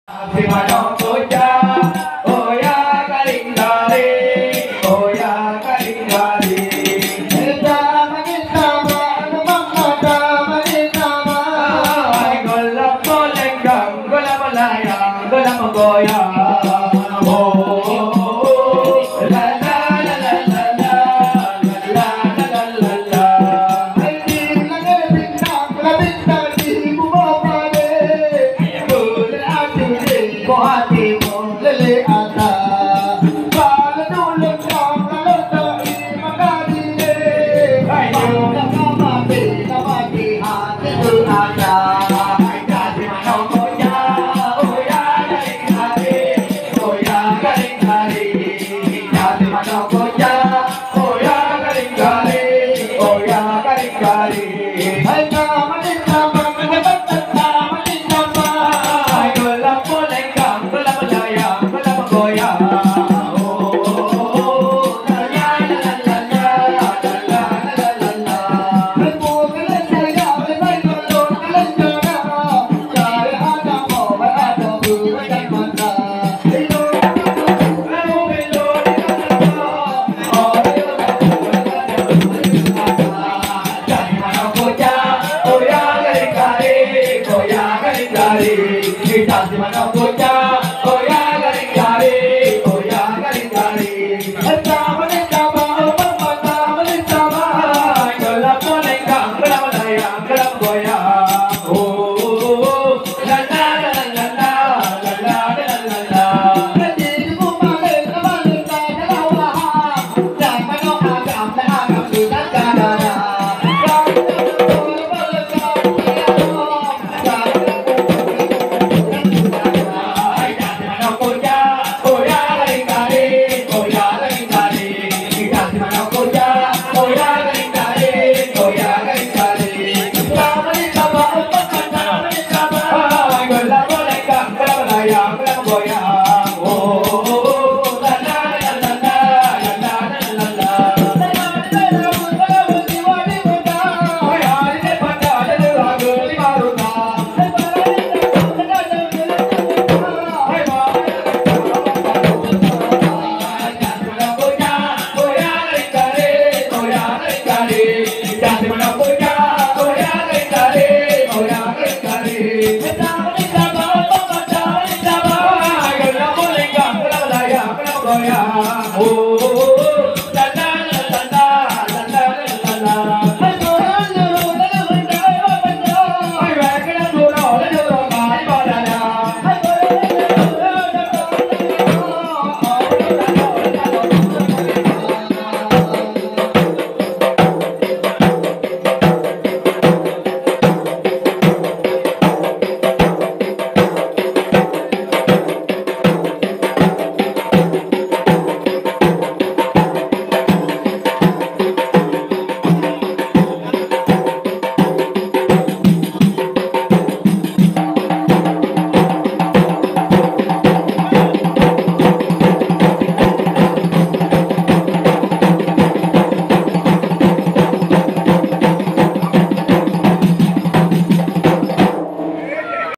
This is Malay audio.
Si manong kuya, oh ya kalingali, oh ya kalingali. Kita magkasama, anumang mata magkasama. Ay gulam mo lenggang, gulam mo layang, gulam mo goya. Oh, oh, oh, la la la la la la, la la la la la. Ay di nagabintang, labintang di bumabali. Ko hati mo lili ata para tulog ng kalota imakadili ay yung nakamati hati ko ata ay dati manaw ko ya oya galing-hari oya galing-hari dati manaw ko ya oya galing-hari oya galing-hari ay kamatin naman nagabatat kamatin naman ay gulam mo lenggang gulam mo layang gulam mo goya Kita si mana puja